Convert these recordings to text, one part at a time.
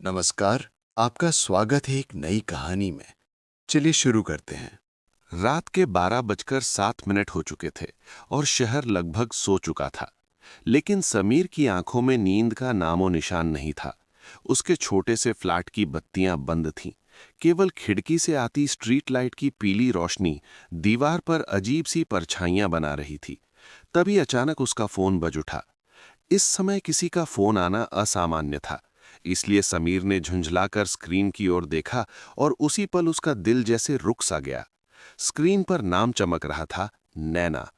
नमस्कार। आपका स्वागत है एक नई कहानी में। चलिए शुरू करते हैं। रात के 12:07 हो चुके थे और शहर लगभग सो चुका था। लेकिन समीर की आंखों में नींद का नामो निशान नहीं था। उसके छोटे से फ्लैट की बत्तियां बंद थीं। केवल खिड़की से आती स्ट्रीट लाइट की पीली रोशनी दीवार पर अजीब सी परछाइयां बना रही थी। तभी अचानक उसका फोन बज उठा। इस समय किसी का फोन आना असामान्य था, इसलिए समीर ने झुंझलाकर स्क्रीन की ओर देखा और उसी पल उसका दिल जैसे रुक सा गया। स्क्रीन पर नाम चमक रहा था, नैना।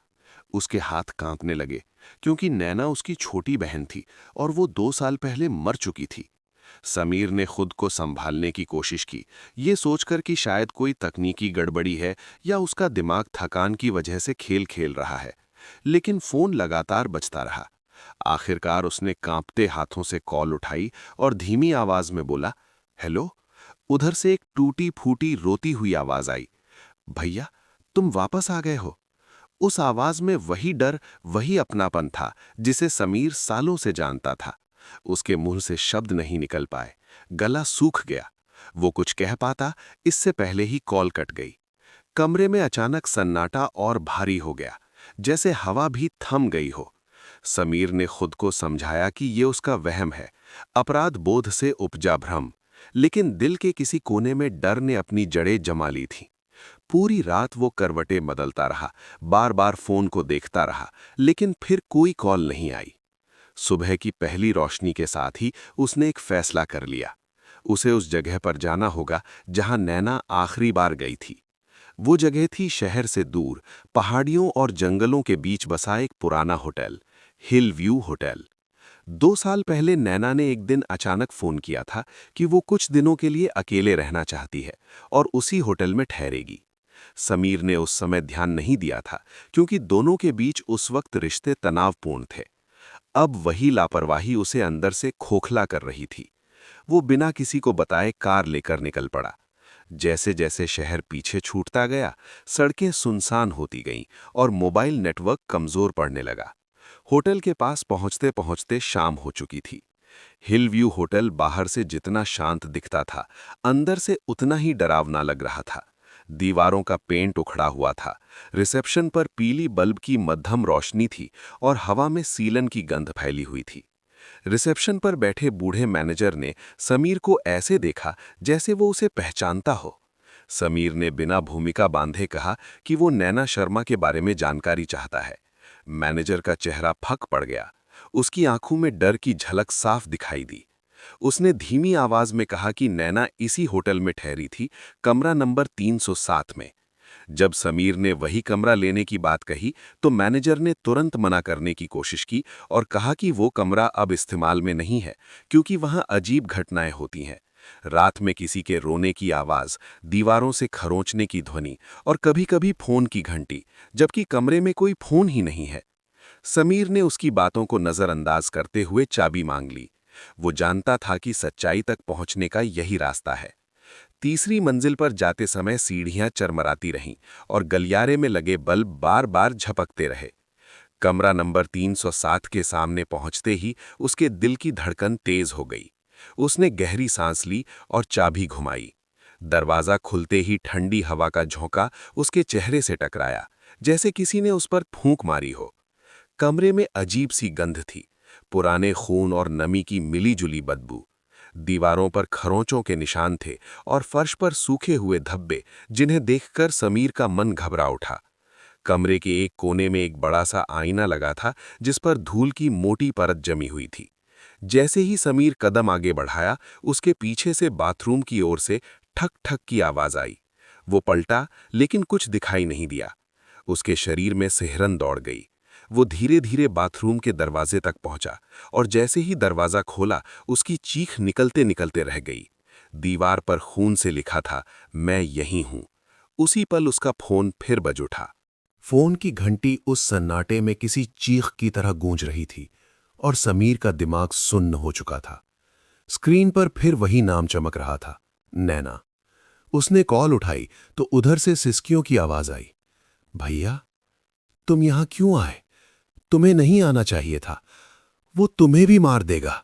उसके हाथ कांपने लगे, क्योंकि नैना उसकी छोटी बहन थी और वो 2 साल पहले मर चुकी थी। समीर ने खुद को संभालने की कोशिश की, ये सोचकर कि शायद कोई तकनीकी गड़बड़ी है या उसका दिमाग थकान की वजह से खेल खेल रहा है। लेकिन फोन लगातार बजता रहा। आखिरकार उसने कांपते हाथों से कॉल उठाई और धीमी आवाज में बोला, हेलो। उधर से एक टूटी फूटी रोती हुई आवाज आई, भैया, तुम वापस आ गए हो। उस आवाज में वही डर, वही अपनापन था जिसे समीर सालों से जानता था। उसके मुंह से शब्द नहीं निकल पाए, गला सूख गया। वो कुछ कह पाता, इससे पहले ही कॉल कट गई। कमरे में अचानक सन्नाटा और भारी हो गया, जैसे हवा भी थम गई हो। समीर ने खुद को समझाया कि ये उसका वहम है, अपराध बोध से उपजा भ्रम। लेकिन दिल के किसी कोने में डर ने अपनी जड़ें जमा ली थी। पूरी रात वो करवटें बदलता रहा, बार बार फोन को देखता रहा, लेकिन फिर कोई कॉल नहीं आई। सुबह की पहली रोशनी के साथ ही उसने एक फैसला कर लिया। उसे उस जगह पर जाना होगा जहां नैना आखिरी बार गई थी। वो जगह थी शहर से दूर, पहाड़ियों और जंगलों के बीच बसा एक पुराना होटल, हिल व्यू होटल। 2 साल पहले नैना ने एक दिन अचानक फोन किया था कि वो कुछ दिनों के लिए अकेले रहना चाहती है और उसी होटल में ठहरेगी। समीर ने उस समय ध्यान नहीं दिया था, क्योंकि दोनों के बीच उस वक्त रिश्ते तनावपूर्ण थे। अब वही लापरवाही उसे अंदर से खोखला कर रही थी। वो बिना किसी को बताए कार लेकर निकल पड़ा। जैसे जैसे शहर पीछे छूटता गया, सड़कें सुनसान होती गईं और मोबाइल नेटवर्क कमजोर पड़ने लगा। होटल के पास पहुंचते पहुंचते शाम हो चुकी थी। हिल व्यू होटल बाहर से जितना शांत दिखता था, अंदर से उतना ही डरावना लग रहा था। दीवारों का पेंट उखड़ा हुआ था, रिसेप्शन पर पीली बल्ब की मध्यम रोशनी थी और हवा में सीलन की गंध फैली हुई थी। रिसेप्शन पर बैठे बूढ़े मैनेजर ने समीर को ऐसे देखा जैसे वो उसे पहचानता हो। समीर ने बिना भूमिका बांधे कहा कि वो नैना शर्मा के बारे में जानकारी चाहता है। मैनेजर का चेहरा फक पड़ गया। उसकी आंखों में डर की झलक साफ दिखाई दी। उसने धीमी आवाज में कहा कि नैना इसी होटल में ठहरी थी, कमरा नंबर 307 में। जब समीर ने वही कमरा लेने की बात कही, तो मैनेजर ने तुरंत मना करने की कोशिश की और कहा कि वो कमरा अब इस्तेमाल में नहीं है, क्योंकि वहां अजीब घटनाएं होती हैं। रात में किसी के रोने की आवाज, दीवारों से खरोंचने की ध्वनि और कभी-कभी फोन की घंटी, जबकि कमरे में कोई फोन ही नहीं है। समीर ने उसकी बातों को नजरअंदाज करते हुए चाबी मांग ली। वो जानता था कि सच्चाई तक पहुंचने का यही रास्ता है। तीसरी मंजिल पर जाते समय सीढ़ियां चरमराती रहीं और गलियारे में लगे बल्ब बार बार झपकते रहे। कमरा नंबर 307 के सामने पहुंचते ही उसके दिल की धड़कन तेज हो गई। उसने गहरी सांस ली और चाबी घुमाई। दरवाजा खुलते ही ठंडी हवा का झोंका उसके चेहरे से टकराया, जैसे किसी ने उस पर फूंक मारी हो। कमरे में अजीब सी गंध थी, पुराने खून और नमी की मिली-जुली बदबू। दीवारों पर खरोंचों के निशान थे और फर्श पर सूखे हुए धब्बे, जिन्हें देखकर समीर का मन घबरा उठा। कमरे के एक कोने में एक बड़ा सा आईना लगा था, जिस पर धूल की मोटी परत जमी हुई थी। जैसे ही समीर कदम आगे बढ़ाया, उसके पीछे से बाथरूम की ओर से ठक ठक की आवाज आई। वो पलटा, लेकिन कुछ दिखाई नहीं दिया। उसके शरीर में सिहरन दौड़ गई। वो धीरे धीरे बाथरूम के दरवाजे तक पहुंचा और जैसे ही दरवाजा खोला, उसकी चीख निकलते निकलते रह गई। दीवार पर खून से लिखा था, मैं यहीं हूं। उसी पल उसका फोन फिर बज उठा। फोन की घंटी उस सन्नाटे में किसी चीख की तरह गूंज रही थी और समीर का दिमाग सुन्न हो चुका था। स्क्रीन पर फिर वही नाम चमक रहा था, नैना। उसने कॉल उठाई तो उधर से सिसकियों की आवाज आई, भैया, तुम यहां क्यों आए? तुम्हें नहीं आना चाहिए था। वो तुम्हें भी मार देगा।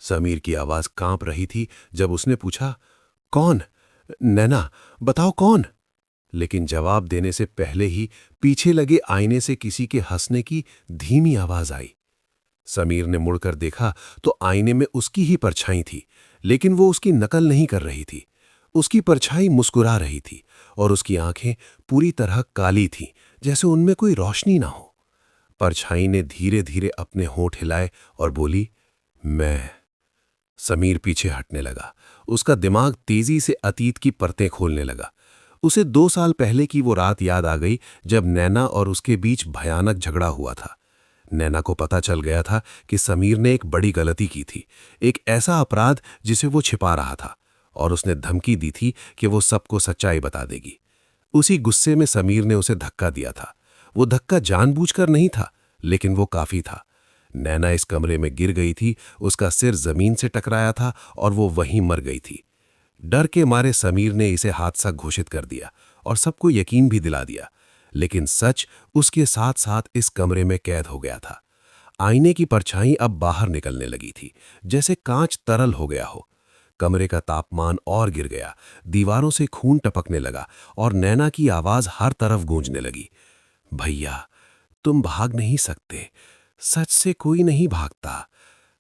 समीर की आवाज कांप रही थी जब उसने पूछा, कौन? नैना, बताओ कौन? लेकिन जवाब देने से पहले ही पीछे लगे आईने से किसी के हंसने की धीमी आवाज आई। समीर ने मुड़कर देखा तो आईने में उसकी ही परछाई थी, लेकिन वो उसकी नकल नहीं कर रही थी। उसकी परछाई मुस्कुरा रही थी और उसकी आंखें पूरी तरह काली थीं, जैसे उनमें कोई रोशनी ना हो। परछाई ने धीरे धीरे अपने होंठ हिलाए और बोली, मैं। समीर पीछे हटने लगा। उसका दिमाग तेजी से अतीत की परतें खोलने लगा। उसे 2 साल पहले की वो रात याद आ गई जब नैना और उसके बीच भयानक झगड़ा हुआ था। नैना को पता चल गया था कि समीर ने एक बड़ी गलती की थी, एक ऐसा अपराध जिसे वो छिपा रहा था, और उसने धमकी दी थी कि वो सबको सच्चाई बता देगी। उसी गुस्से में समीर ने उसे धक्का दिया था। वो धक्का जानबूझकर नहीं था, लेकिन वो काफी था। नैना इस कमरे में गिर गई थी, उसका सिर जमीन से टकराया था और वो वहीं मर गई थी। डर के मारे समीर ने इसे हादसा घोषित कर दिया और सबको यकीन भी दिला दिया, लेकिन सच उसके साथ साथ इस कमरे में कैद हो गया था। आईने की परछाई अब बाहर निकलने लगी थी, जैसे कांच तरल हो गया हो। कमरे का तापमान और गिर गया, दीवारों से खून टपकने लगा और नैना की आवाज हर तरफ गूंजने लगी, भैया, तुम भाग नहीं सकते, सच से कोई नहीं भागता।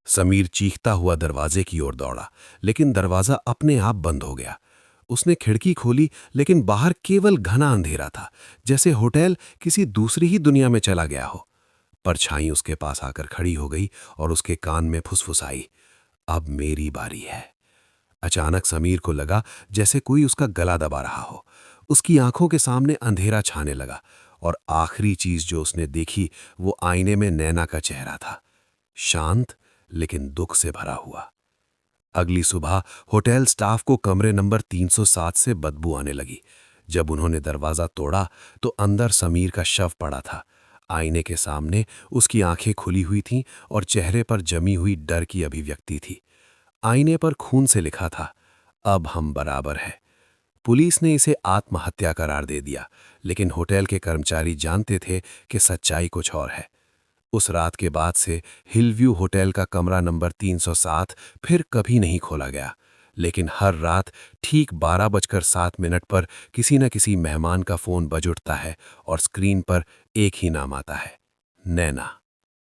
समीर चीखता हुआ दरवाजे की ओर दौड़ा, लेकिन दरवाजा अपने आप बंद हो गया। उसने खिड़की खोली, लेकिन बाहर केवल घना अंधेरा था, जैसे होटल किसी दूसरी ही दुनिया में चला गया हो। परछाई उसके पास आकर खड़ी हो गई और उसके कान में फुसफुसाई, अब मेरी बारी है। अचानक समीर को लगा जैसे कोई उसका गला दबा रहा हो। उसकी आंखों के सामने अंधेरा छाने लगा और आखिरी चीज जो उसने देखी वो आईने में नैना का चेहरा था, शांत लेकिन दुख से भरा हुआ। अगली सुबह होटल स्टाफ को कमरे नंबर 307 से बदबू आने लगी। जब उन्होंने दरवाजा तोड़ा तो अंदर समीर का शव पड़ा था। आईने के सामने उसकी आंखें खुली हुई थीं और चेहरे पर जमी हुई डर की अभिव्यक्ति थी। आईने पर खून से लिखा था, अब हम बराबर हैं। पुलिस ने इसे आत्महत्या करार दे दिया, लेकिन होटल के कर्मचारी जानते थे कि सच्चाई कुछ और है। उस रात के बाद से हिलव्यू होटल का कमरा नंबर 307 फिर कभी नहीं खोला गया, लेकिन हर रात ठीक 12:07 पर किसी न किसी मेहमान का फोन बज उठता है और स्क्रीन पर एक ही नाम आता है, नैना।